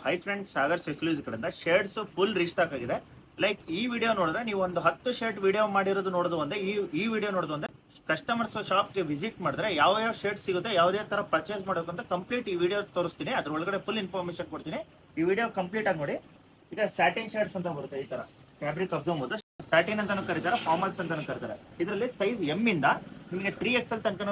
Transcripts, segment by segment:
Hi friends, Sagar ಸೆಕ್ಸ್ಲೂಸ್ ಕಡೆಯಿಂದ shirts full restock ಆಗಿದೆ. Like ಈ ವಿಡಿಯೋ ನೋಡಿದ್ರೆ ನೀವು ಒಂದು 10 ಶರ್ಟ್ ವಿಡಿಯೋ ಮಾಡಿರೋದು ನೋಡೋದು ಒಂದೇ, ಈ ವಿಡಿಯೋ ನೋಡೋದು ಒಂದೇ. ಕಸ್ಟಮರ್ಸ್ ಶಾಪ್ಗೆ ವಿಸಿಟ್ ಮಾಡಿದ್ರೆ ಯಾವ ಶರ್ಟ್ ಸಿಗುತ್ತೆ, ಯಾವುದೇ ತರ ಪರ್ಚೇಸ್ ಮಾಡಬೇಕು ಅಂತ ಕಂಪ್ಲೀಟ್ ಈ ವಿಡಿಯೋ ತೋರಿಸ್ತೀನಿ. ಅದ್ರ ಒಳಗಡೆ ಫುಲ್ ಇನ್ಫಾರ್ಮೇಶನ್ ಕೊಡ್ತೀನಿ. ಈ ವಿಡಿಯೋ ಕಂಪ್ಲೀಟ್ ಆಗಿ ನೋಡಿ. ಈಗ ಸ್ಯಾಟಿನ್ ಶರ್ಟ್ಸ್ ಅಂತ ಬರುತ್ತೆ, ಈ ತರ ಫ್ಯಾಬ್ರಿಕ್ ಅಬ್ಸರ್ವ್ ಸ್ಯಾಟಿನ್ ಅಂತಾನು ಕರೀತಾರೆ, ಫಾರ್ಮಲ್ಸ್ ಅಂತಾನು ಕರೀತಾರೆ. ಇದರಲ್ಲಿ ಸೈಜ್ ಎಂ ಇಂದ ನಿಮಗೆ 3XL ತನಕ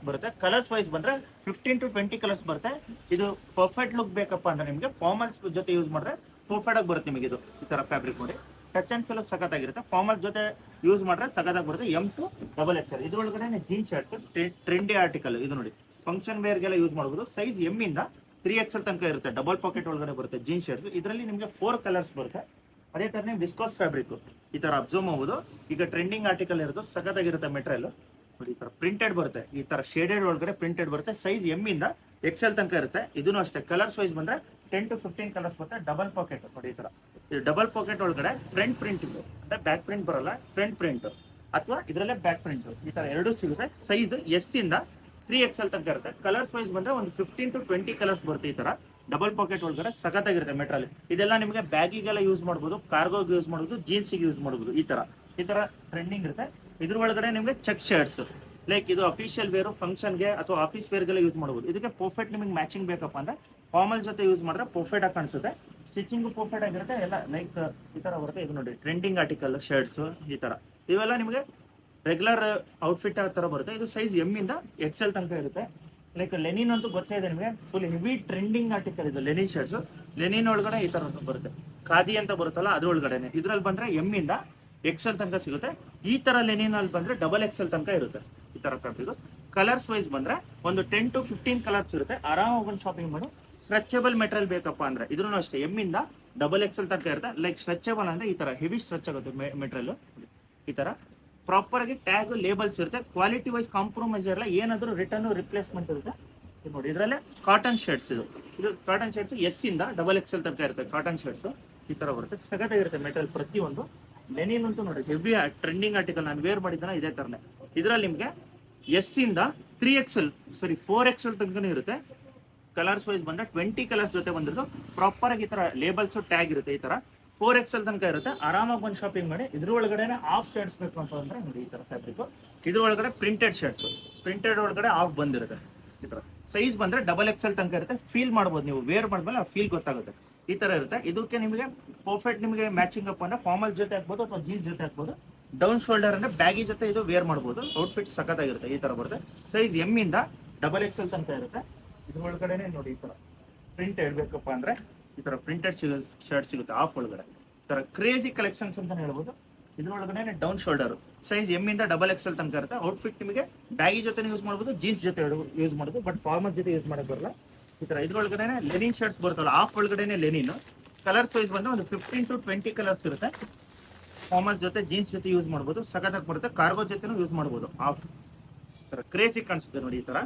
ಬರುತ್ತೆ. ಕಲರ್ಸ್ ವೈಸ್ ಬಂದ್ರೆ 15 to 20 ಕಲರ್ಸ್ ಬರುತ್ತೆ. ಇದು ಪರ್ಫೆಕ್ಟ್ ಲುಕ್ ಬೇಕಪ್ಪ ಅಂದ್ರೆ ನಿಮಗೆ ಫಾರ್ಮಲ್ಸ್ ಜೊತೆ ಯೂಸ್ ಮಾಡಿದ್ರೆ ಪರ್ಫೆಕ್ಟ್ ಆಗಿ ಬರುತ್ತೆ. ನಿಮಗೆ ಇದು ಈ ತರ ಫ್ಯಾಬ್ರಿಕ್ ನೋಡಿ, ಟಚ್ ಅಂಡ್ ಫೀಲ್ ಸಖತ್ತಾಗಿರುತ್ತೆ. ಫಾರ್ಮಲ್ ಜೊತೆ ಯೂಸ್ ಮಾಡಿದ್ರೆ ಸಖತ್ತಾಗಿ ಬರುತ್ತೆ. M2XL ಇದ್ರೊಳಗಡೆ ಜೀನ್ ಶರ್ಟ್ಸ್ ಟ್ರೆಂಡಿ ಆರ್ಟಿಕಲ್. ಇದು ನೋಡಿ, ಫಂಕ್ಷನ್ ವೇರ್ಗೆಲ್ಲ ಯೂಸ್ ಮಾಡಬಹುದು. ಸೈಜ್ ಎಂ ಇಂದ 3XL ತನಕ ಇರುತ್ತೆ. ಡಬಲ್ ಪಾಕೆಟ್ ಒಳಗಡೆ ಬರುತ್ತೆ ಜೀನ್ ಶರ್ಟ್ಸ್. ಇದರಲ್ಲಿ ನಿಮಗೆ 4 ಕಲರ್ಸ್ ಬರುತ್ತೆ. ಅದೇ ತರ ವಿಸ್ಕೋಸ್ ಫ್ಯಾಬ್ರಿಕ್ ಈ ತರ ಅಬ್ಸರ್ವ್ ಮಾಡಬಹುದು. ಈಗ ಟ್ರೆಂಡಿಂಗ್ ಆರ್ಟಿಕಲ್ ಇರುತ್ತೆ, ಸಖತ್ತಾಗಿರುತ್ತೆ ಮೆಟೀರಿಯಲ್ ನೋಡಿ. ಈ ತರ ಪ್ರಿಂಟೆಡ್ ಬರುತ್ತೆ, ಈ ತರ ಶೇಡೆಡ್ ಒಳಗಡೆ ಪ್ರಿಂಟೆಡ್ ಬರುತ್ತೆ. ಸೈಜ್ ಎಂ ಇಂದ XL ತನಕ ಇರುತ್ತೆ. ಇದನ್ನು ಅಷ್ಟೇ. ಕಲರ್ಸ್ ವೈಸ್ ಬಂದ್ರೆ 10 to 15 ಕಲರ್ಸ್ ಬರುತ್ತೆ. ಡಬಲ್ ಪಾಕೆಟ್ ನೋಡಿ, ಈ ತರ ಇದು ಡಬಲ್ ಪಾಕೆಟ್ ಒಳಗಡೆ ಫ್ರಂಟ್ ಪ್ರಿಂಟ್ ಇದೆ, ಅಂದ್ರೆ ಬ್ಯಾಕ್ ಪ್ರಿಂಟ್ ಬರಲ್ಲ, ಫ್ರಂಟ್ ಪ್ರಿಂಟ್ ಅಥವಾ ಇದರಲ್ಲೇ ಬ್ಯಾಕ್ ಪ್ರಿಂಟ್, ಈ ತರ ಎರಡೂ ಸಿಗುತ್ತೆ. ಸೈಜ್ S ಇಂದ 3XL ತನಕ ಇರುತ್ತೆ. ಕಲರ್ಸ್ ವೈಸ್ ಬಂದ್ರೆ ಒಂದು 15 to 20 ಕಲರ್ಸ್ ಬರುತ್ತೆ. ಈ ತರ ಡಬಲ್ ಪಾಕೆಟ್ ಒಳಗಡೆ ಸಖತ್ತಾಗಿರುತ್ತೆ ಮೆಟೀರಿಯಲ್. ಇದೆಲ್ಲ ನಿಮಗೆ ಬ್ಯಾಗಿಗೆಲ್ಲ ಯೂಸ್ ಮಾಡಬಹುದು, ಕಾರ್ಗೋಗೆ ಯೂಸ್ ಮಾಡಬಹುದು, ಜೀನ್ಸಿಗೆ ಯೂಸ್ ಮಾಡಬಹುದು. ಈ ತರ ಟ್ರೆಂಡಿಂಗ್ ಇರುತ್ತೆ. ಇದ್ರ ಒಳಗಡೆ ನಿಮಗೆ ಚೆಕ್ ಶರ್ಟ್ಸ್, ಲೈಕ್ ಇದು ಅಫಿಷಿಯಲ್ ವೇರು, ಫಂಕ್ಷನ್ಗೆ ಅಥವಾ ಆಫೀಸ್ ವೇರ್ಗೆಲ್ಲ ಯೂಸ್ ಮಾಡಬಹುದು. ಇದಕ್ಕೆ ಪರ್ಫೆಕ್ಟ್ ನಿಮಗೆ ಮ್ಯಾಚಿಂಗ್ ಬೇಕಪ್ಪ ಅಂದ್ರೆ ಫಾರ್ಮಲ್ ಜೊತೆ ಯೂಸ್ ಮಾಡಿದ್ರೆ ಪರ್ಫೆಕ್ಟ್ ಆಗಿ ಕಾಣಿಸುತ್ತೆ. ಸ್ಟಿಚಿಂಗ್ ಪರ್ಫೆಕ್ಟ್ ಆಗಿರುತ್ತೆ ಎಲ್ಲ. ಲೈಕ್ ಈ ತರ ಬರುತ್ತೆ. ಇದು ನೋಡಿ, ಟ್ರೆಂಡಿಂಗ್ ಆರ್ಟಿಕಲ್ ಶರ್ಟ್ಸ್ ಈ ತರ. ಇವೆಲ್ಲ ನಿಮಗೆ ರೆಗ್ಯುಲರ್ ಔಟ್ಫಿಟ್ ಆ ತರ ಬರುತ್ತೆ. ಇದು ಸೈಜ್ ಎಂ ಇಂದ XL ತನಕ ಇರುತ್ತೆ. ಲೈಕ್ ಲೆನಿನ್ ಅಂತೂ ಗೊತ್ತೇ ಇದೆ ನಿಮಗೆ, ಫುಲ್ ಹೆವಿ ಟ್ರೆಂಡಿಂಗ್ ಆರ್ಟಿಕಲ್ ಇದು ಲೆನಿನ್ ಶರ್ಟ್ಸ್. ಲೆನಿನ್ ಒಳಗಡೆ ಈ ತರ ಬರುತ್ತೆ, ಖಾದಿ ಅಂತ ಬರುತ್ತಲ್ಲ ಅದ್ರ ಒಳಗಡೆನೆ. ಇದ್ರಲ್ಲಿ ಬಂದ್ರೆ ಎಂ ಇಂದ XL ತನಕ ಸಿಗುತ್ತೆ. ಈ ತರ ಲೆನಿನ್ ಅಲ್ಲಿ ಬಂದ್ರೆ XXL ತನಕ ಇರುತ್ತೆ. ಈ ತರ ಫ್ಯಾಬ್ರಿಕ್. ಕಲರ್ಸ್ ವೈಸ್ ಬಂದ್ರೆ ಒಂದು 10 to 15 ಕಲರ್ಸ್ ಇರುತ್ತೆ. ಆರಾಮಾಗಿ ಒಂದು ಶಾಪಿಂಗ್ ಮಾಡಿ. ಸ್ಟ್ರೆಚಬಲ್ ಮೆಟೀರಿಯಲ್ ಬೇಕಪ್ಪ ಅಂದ್ರೆ ಇದ್ರೂ ಅಷ್ಟೇ, ಎಂ ಇಂದ XXL ತನಕ ಇರುತ್ತೆ. ಲೈಕ್ ಸ್ಟ್ರೆಚಬಲ್ ಅಂದ್ರೆ ಈ ತರ ಹೆವಿ ಸ್ಟ್ರೆಚ್ ಆಗುತ್ತೆ ಮೆಟೀರಿಯಲ್. ಈ ತರ ಪ್ರಾಪರ್ ಆಗಿ ಟ್ಯಾಗ್ ಲೇಬಲ್ಸ್ ಇರುತ್ತೆ. ಕ್ವಾಲಿಟಿ ವೈಸ್ ಕಾಂಪ್ರಮೈಸ್ ಇರಲ್ಲ, ಏನಾದ್ರೂ ರಿಟರ್ನ್ ರಿಪ್ಲೇಸ್ಮೆಂಟ್ ಇರುತ್ತೆ. ನೋಡಿ, ಇದರಲ್ಲೇ ಕಾಟನ್ ಶರ್ಟ್ಸ್. ಇದು ಕಾಟನ್ ಶರ್ಟ್ಸ್ S ಇಂದ XXL ತನಕ ಇರುತ್ತೆ. ಕಾಟನ್ ಶರ್ಟ್ಸ್ ಈ ತರ ಬರುತ್ತೆ, ಸಗದಾಗಿರುತ್ತೆ ಮೆಟೀರಿಯಲ್ ಪ್ರತಿಯೊಂದು. ಲೆನಿನ್ ಅಂತೂ ನೋಡಿ, ಹೆವಿ ಟ್ರೆಂಡಿಂಗ್ ಆರ್ಟಿಕಲ್. ನಾನು ವೇರ್ ಮಾಡಿದ್ದಾನೆ ಇದೇ ತರನೇ. ಇದರಲ್ಲಿ ನಿಮಗೆ S ಇಂದ 4XL ತನಕ ಇರುತ್ತೆ. ಕಲರ್ಸ್ ವೈಸ್ ಬಂದ್ರೆ 20 ಕಲರ್ಸ್ ಜೊತೆ ಬಂದಿರೋದು. ಪ್ರಾಪರ್ ಆಗಿ ಈ ತರ ಲೇಬಲ್ಸ್ ಟ್ಯಾಗ್ ಇರುತ್ತೆ. ಈ ತರ 4XL ತನಕ ಇರುತ್ತೆ. ಆರಾಮಾಗಿ ಬಂದು ಶಾಪಿಂಗ್ ಮಾಡಿ. ಇದ್ರ ಒಳಗಡೆ ಆಫ್ ಶರ್ಟ್ಸ್ ಬೇಕು ಅಂತಂದ್ರೆ ನೋಡಿ, ಈ ತರ ಫ್ಯಾಬ್ರಿಕ್. ಇದ್ರ ಒಳಗಡೆ ಪ್ರಿಂಟೆಡ್ ಶರ್ಟ್ಸ್, ಪ್ರಿಂಟೆಡ್ ಒಳಗಡೆ ಆಫ್ ಬಂದಿರುತ್ತೆ. ಈ ತರ ಸೈಜ್ ಬಂದ್ರೆ XXL ತನಕ ಇರುತ್ತೆ. ಫೀಲ್ ಮಾಡ್ಬೋದು ನೀವು, ವೇರ್ ಮಾಡಿದ್ಮೇಲೆ ಆ ಫೀಲ್ ಗೊತ್ತಾಗುತ್ತೆ. ಈ ತರ ಇರುತ್ತೆ. ಇದಕ್ಕೆ ನಿಮಗೆ ಪರ್ಫೆಕ್ಟ್ ನಿಮಗೆ ಮ್ಯಾಚಿಂಗ್ ಅಪ್ ಅಂದ್ರೆ ಫಾರ್ಮಲ್ ಜೊತೆ ಹಾಕ್ಬೋದು ಅಥವಾ ಜೀನ್ಸ್ ಜೊತೆ ಹಾಕ್ಬೋದು. ಡೌನ್ ಶೋಲ್ಡರ್ ಅಂದ್ರೆ ಬ್ಯಾಗಿ ಜೊತೆ ಇದು ವೇರ್ ಮಾಡ್ಬೋದು. ಔಟ್ಫಿಟ್ ಸಖತ್ತಾಗಿರುತ್ತೆ. ಈ ತರ ಬರುತ್ತೆ. ಸೈಜ್ ಎಂ ಇಂದ XXL ತನಕ ಇರುತ್ತೆ. ಇದ್ರ ಒಳಗಡೆ ನೋಡಿ, ಈ ತರ ಪ್ರಿಂಟ್ ಇಡ್ಬೇಕಪ್ಪ ಅಂದ್ರೆ ಈ ತರ ಪ್ರಿಂಟೆಡ್ ಶರ್ಟ್ ಸಿಗುತ್ತೆ ಆಫ್ ಒಳಗಡೆ. ಈ ತರ ಕ್ರೇಜಿ ಕಲೆಕ್ಷನ್ಸ್ ಅಂತ ಹೇಳ್ಬೋದು. ಇದ್ರೊಳಗಡೆ ಡೌನ್ ಶೋಲ್ಡರ್, ಸೈಜ್ ಎಂ ಇಂದ XXL ತನಕ ಇರುತ್ತೆ. ಔಟ್ಫಿಟ್ ನಿಮಗೆ ಬ್ಯಾಗಿ ಜೊತೆ ಯೂಸ್ ಮಾಡ್ಬೋದು, ಜೀನ್ಸ್ ಜೊತೆ ಯೂಸ್ ಮಾಡೋದು, ಬಟ್ ಫಾರ್ಮಲ್ ಜೊತೆ ಯೂಸ್ ಮಾಡಕ್ ಬರಲ್ಲ. ಈ ತರ ಇದ್ರೊಳಗಡೆ ಲೆನಿನ್ ಶರ್ಟ್ಸ್ ಬರುತ್ತಲ್ಲ, ಆಫ್ ಒಳಗಡೆ ಲೆನಿನ್. ಕಲರ್ ಸೈಜ್ ಬಂದ್ರೆ ಒಂದು 15 to 20 ಕಲರ್ಸ್ ಇರುತ್ತೆ. ಫಾರ್ಮಲ್ ಜೊತೆ ಜೀನ್ಸ್ ಜೊತೆ ಯೂಸ್ ಮಾಡ್ಬೋದು, ಸಖತ್ತಾಗಿ ಬರುತ್ತೆ. ಕಾರ್ಗೋ ಜೊತೆನೂ ಯೂಸ್ ಮಾಡ್ಬೋದು. ಆಫ್ ತರ ಕ್ರೇಜಿ ಕಾಣಿಸುತ್ತೆ ನೋಡಿ. ಈ ತರ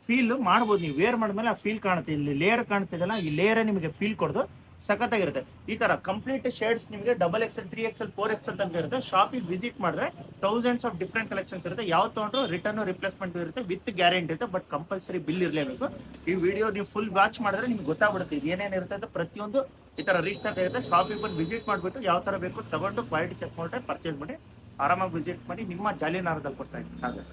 ಫೀಲ್ ಮಾಡ್ಬೋದು ನೀವು, ವೇರ್ ಮಾಡಿದ್ಮೇಲೆ ಆ ಫೀಲ್ ಕಾಣುತ್ತೆ. ಇಲ್ಲಿ ಲೇಯರ್ ಕಾಣ್ತಿದೆಲ್ಲ, ಈ ಲೇಯರ್ ನಿಮಗೆ ಫೀಲ್ ಕೊಡೋದು ಸಖತ್ತಾಗಿರುತ್ತೆ. ಈ ತರ ಕಂಪ್ಲೀಟ್ ಶರ್ಟ್ಸ್ ನಿಮಗೆ XXL 3XL 4XL ತನಕ ಇರುತ್ತೆ. ಶಾಪಿಗೆ ವಿಸಿಟ್ ಮಾಡಿದ್ರೆ ಥೌಸಂಡ್ಸ್ ಆಫ್ ಡಿಫ್ರೆಂಟ್ ಕಲೆಕ್ಷನ್ಸ್ ಇರುತ್ತೆ. ಯಾವ ತಗೊಂಡ್ರು ರಿಟರ್ನ್ ರಿಪ್ಲೇಸ್ಮೆಂಟ್ ಇರುತ್ತೆ, ವಿತ್ ಗ್ಯಾರಂಟಿ ಇರುತ್ತೆ. ಬಟ್ ಕಂಪಲ್ಸರಿ ಬಿಲ್ ಇರಲೇಬೇಕು. ಈ ವಿಡಿಯೋ ನೀವು ಫುಲ್ ವಾಚ್ ಮಾಡಿದ್ರೆ ನಿಮ್ಗೆ ಗೊತ್ತಾಗ್ಬಿಡುತ್ತೆ ಇದು ಏನೇನು ಇರುತ್ತೆ ಅಂತ. ಪ್ರತಿಯೊಂದು ಈ ತರ ರೀಸ್ಟಾಕ್ ಇರುತ್ತೆ. ಶಾಪಿಗೆ ಬಂದು ವಿಸಿಟ್ ಮಾಡಿಬಿಟ್ಟು ಯಾವ ತರ ಬೇಕು ತಗೊಂಡು ಕ್ವಾಲಿಟಿ ಚೆಕ್ ಮಾಡಿ ಪರ್ಚೇಸ್ ಮಾಡಿ ಆರಾಮಾಗಿ ವಿಸಿಟ್ ಮಾಡಿ. ನಿಮ್ಮ ಜಾಲಿನಾರದಲ್ಲಿ ಕೊಡ್ತಾ ಇದ್ದೀನಿ ಸಾಗರ್.